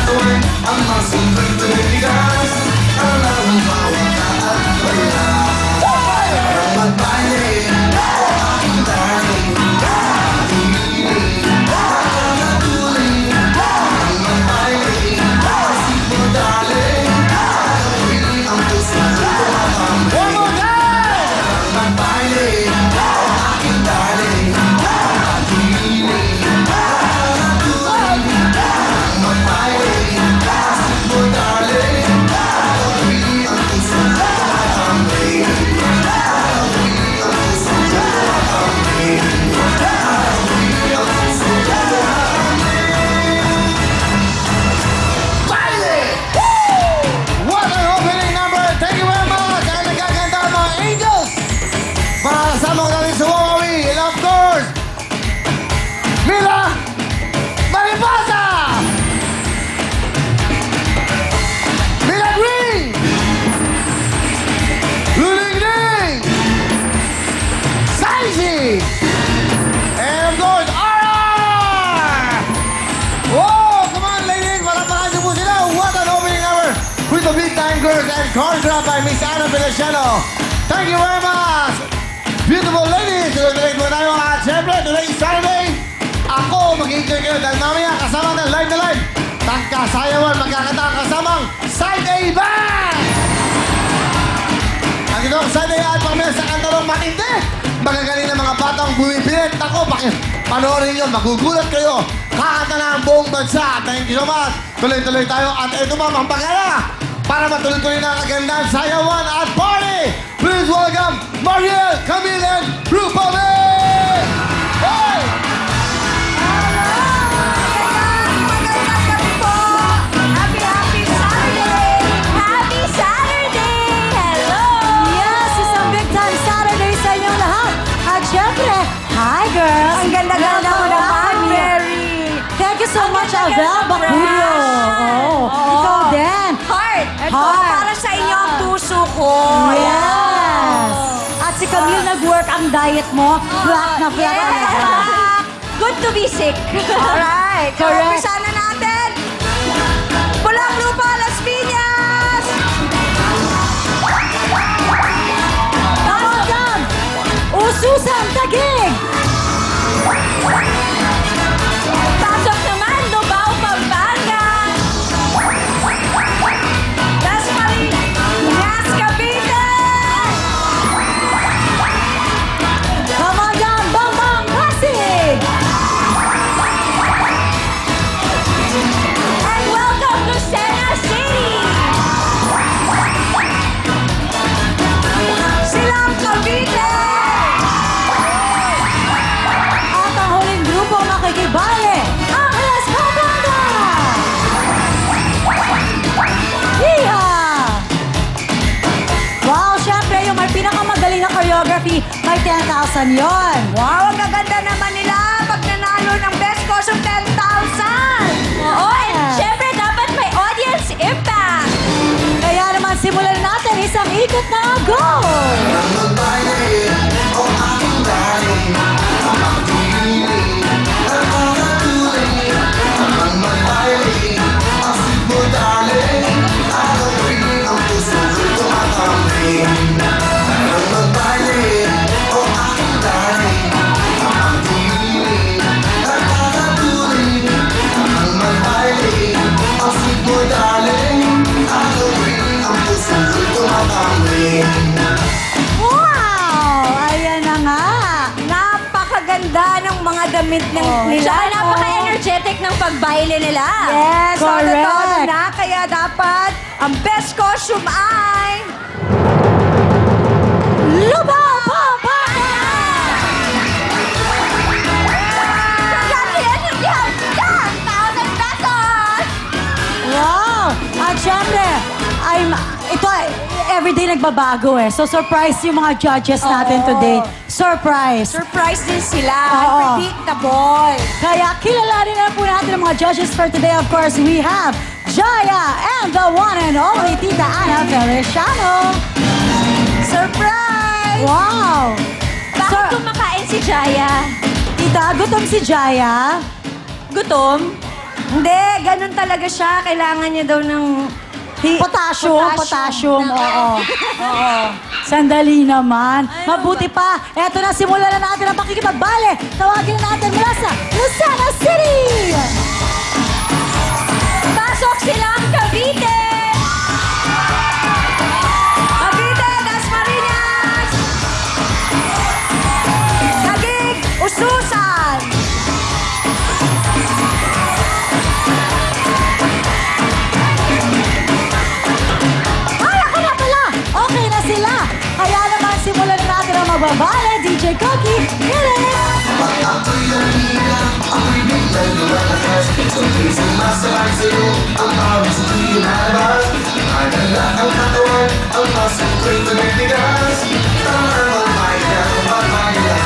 gagawin ang masunod na bigas. Alam mo bawat ka at wala. Parang magbaile o aking darling. Aking hiling, nakakatuloy. Parang magbaile, asik mo darling. Nakakawili ang puso ko tumatambay. Parang magbaile o aking darling. Aking hiling, nakakatuloy. Parang magbaile, asik mo darling. Nakakawili ang puso ko tumatambay. Nakakawili ang puso ko tumatambay. Nakakawili ang puso ko tumatambay. Baile! What an opening number! Thank you very much! Ang nagkakanta ang mga Angels! Para kasama ko natin sa Wawawi, and of course, Mila Mariposa! Mila Green! Luling Ding! Saisi! And of course, RR! Whoa! Come on, ladies! Malapakan niyo po sila! What an opening number with the Big Time Girls and choreographed by Miss Ana Feliciano. Thank you very much! Beautiful ladies! Tuloy-tuloy po tayo at siyempre, today is Saturday. Ako mag-i-enjoy kayo dahil mamaya kasama ng live na live. Tagkasayawan, magkakanta ang kasamang Side A Band! Ang itong Side A at pamilya sa kantarong matindi. Magagaling ng mga batang bumipilit. Ako, panoorin nyo, magugulat kayo. Kakanta na ang buong bansa. Thank you so much. Tuloy-tuloy tayo at ito ba, mampagala. Para matuloy-tuloy na ang kagandaan, sayawan at party. Please welcome Mariel, Camille, and Rupabe! Hey! Magandang gabi po! Happy Saturday! Happy Saturday! Hello! Yes, isang big time Saturday sa inyong lahat. At syempre, hi girls! Ang ganda-ganda mo naman, Mary! Thank you so much, ganda-ganda Abel mo, Bacurio. Brad. Oh, ikaw din. Heart! Ito, Heart. para sa inyo ang puso ko. Yes! At si Camille nag-work ang diet mo. Flat na flat Yes! talaga. Good to be sick. Alright. Correct. Umpisa na natin. Pulang Lupa, Las Piñas! Tawagan! Ususan Tagig! Pasok naman, Lubao, Pampanga! Las Marinas, Cavite! Tawagan Bambang Pasig! And welcome to Lucena City! Silang Cavite! At ang huling grupo makikibale, ang Las Pampanga! Yeehaw! Wow, syempre yung may pinakamagaling na choreography, may 10,000 yon. Wow, ang gaganda naman nila pag nanalo ng best costume 10,000! Oo, and syempre dapat may audience impact! Kaya naman simulan natin isang ikot na go! Parang magbaile o aking darling. Aking hiling, nakakatuloy. Parang magbaile, asik mo darling. Nakakawili ang puso ko tumatambay. Parang magbaile o aking darling. Aking hiling, nakakatuloy. Parang magbaile, asik mo darling. Nakakawili ang puso ko tumatambay. Wow! Ayan na nga! Napakaganda ng mga damit ng nila. Tsaka Napaka-energetic ng pagbaile nila. Yes, correct. Todo na. Kaya dapat ang best costume ay... Lubao Pampanga! Congratulations! You have 10,000 pesos! Wow! At syempre, everyday nagbabago eh. So surprise yung mga judges natin Oo. today. Surprise! Surprise din sila. Oo. Unpredictable. Kaya kilalanin na po natin ang mga judges for today. Of course, we have Jaya and the one and only Tita Ana Feliciano. Surprise! Wow! Bakit kumakain si Jaya? Tita, gutom si Jaya. Gutom? Hindi, ganun talaga siya. Kailangan niya daw ng... Potassium, oo. Oo. Sandali naman. Mabuti pa. Eto na, simulan na natin ang pakikipagbale. Tawagin na natin mula sa Lucena City! Pasok silang Cavite! Cavite, Dasmariñas! Taguig, Ususan! Ay, ako na pala! Okay na sila! Kaya naman, simulan na natin ang magbabale. DJ Koki, hit it! Pag ako'y lumina, ako'y biglang lumalakas. Sa puso masabay sa'yo, ang pawis ko'y lumalabas. Alala ang katawan, ang muscle ko'y tumitigas. Tama magbaila, magbaila.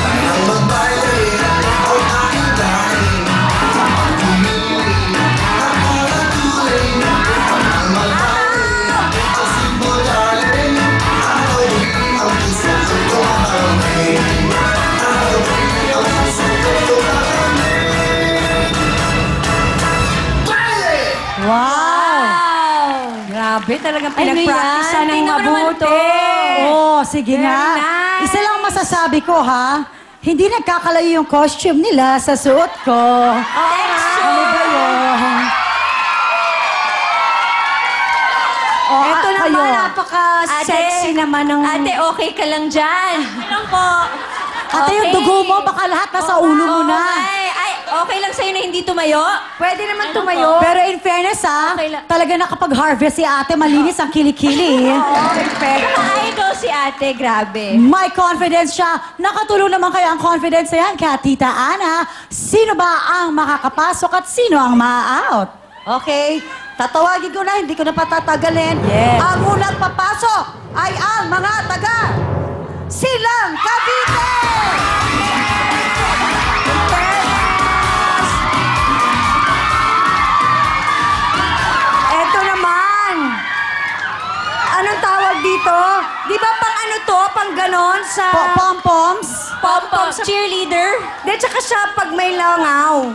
Kayang magbaila, ang aking dahin. Kapag pumili, nakakatuloy. Kapag magbaila, ang simbo darling. Ako rin ang puso ko'y tumakamay. Wow! Wow! Grabe, talagang Ay, pinag-practice ng mabuti. Oh, sige Very nga. nice. Isa lang masasabi ko, ha? Hindi nagkakalayo yung costume nila sa suot ko. Ano ba yun? Oh, Ito kayo. naman, napaka-sexy naman ng... Ate, okay ka lang dyan. Lang po. Ate, yung dugo mo, baka lahat nasa ulo mo na. Ay, okay lang sa'yo na hindi tumayo? Pwede naman tumayo. Pero in fairness, ha? Okay lang. Talaga nakapag-harvest si ate, malinis ang kilikili. Idol si ate, grabe. May confidence siya. Nakatulong naman kaya ang confidence na yan kaya Tita Ana. Sino ba ang makakapasok at sino ang ma-out? Okay, tatawagin ko na, hindi ko na patatagalin. Yes. Ang unang papasok ay ang mga taga Silang Cavite! Eto naman. Anong tawag dito? Di ba pang ano to? Pang ganon sa... Pom-poms? Pom-pom cheerleader. Di, tsaka siya pag may langaw.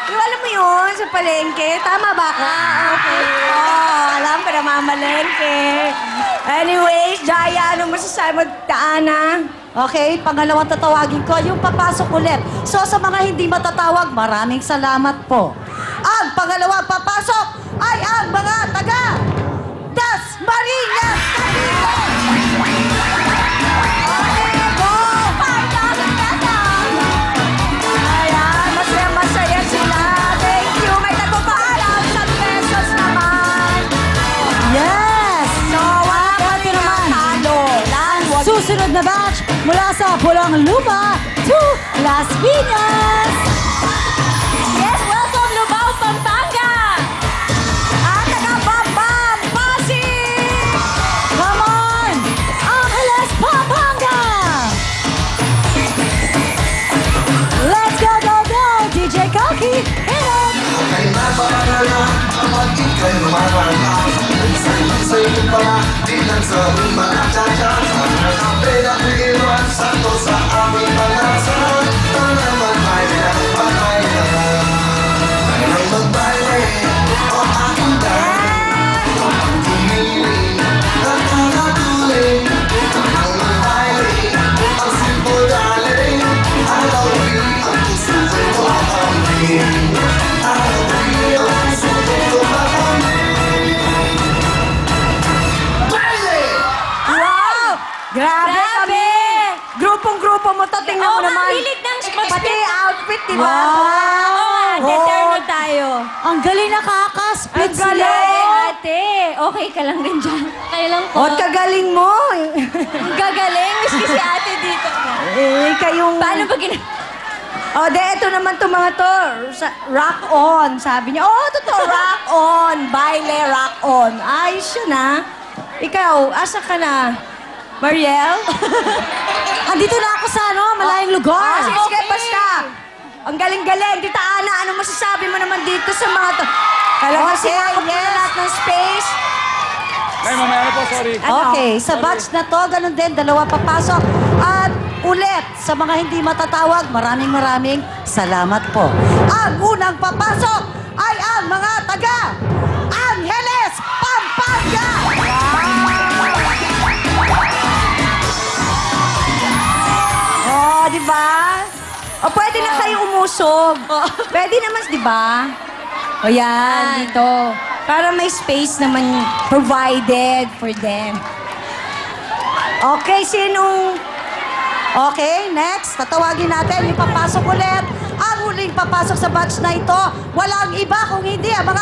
Yung alam mo yun, sa palengke. Tama ba ka? Okay. Oh, alam ko na mamalengke. Anyways, Jaya, ano masasabi mo, Taana? Okay, pangalawang tatawagin ko, yung papasok ulit. So sa mga hindi matatawag, maraming salamat po. Ang pangalawang papasok ay ang mga taga Dasmariñas Cavite! Ayan, masaya-masaya sila. Thank you. May nagpapaalam sa pesos naman. Yes! So, wala pa rin naman. talo. Susunod na batch mula sa Pulang Lupa to Las Piñas. Yes, welcome Lubao, Pampanga. Taga-Bambam, Pasig! Come on! Angeles, Pampanga! Let's go, go, go! DJ Koki, hit it! Kay napaalala, kapag ika'y lumalala. Isa'y pala, di lang sa mga tata. Sana ang pera iwan, sakto sa aming panasa. Sana magbaila, magbaila. Kailang magbaila, o aking dahil. Kapag pumili, nakakatuloy. Kailang magbaila, ang simpo daling. Araw rin ang puso ko'y tumakamit. Araw rin ang puso ko'y tumakamit. Wow! Grabe, Grabe! kami! Grupong-grupo mo to, tingnan mo Oo, naman. mahilig ng Pati outfit, di ba? Wow! Deterno tayo. Ang galing nakaka-split Ang sila. galing! Ate, okay ka lang rin dyan. Okay lang po. O, kagaling mo. Gagaling. Miski si ate dito. Kayong... Paano ba gina... O, ito naman to mga to. Rock on, sabi niya. Oh, totoo, rock on. Baile, rock on. Ayos yun, ha? Ikaw, asa ka na? Mariel? Andito na ako sa malayong lugar. Sige, sige, basta. Ang galing-galing. Tita Ana, ano masasabi mo naman dito sa mga to? Talaga sinakot mo na lahat ng space. Ay, mamaya na po, sorry. Okay, sa batch na to, ganun din, dalawa papasok. At ulit. Sa mga hindi matatawag, maraming salamat po. Ang unang papasok ay ang mga taga Angeles, Pampanga! Oh, di ba? O, pwede na kayo umusog. Pwede naman, di ba? O, yan, dito. Para may space naman provided for them. Okay, sinong... Okay, next. Tatawagin natin yung papasok ulit. Ang huling papasok sa batch na ito, walang iba kung hindi ang mga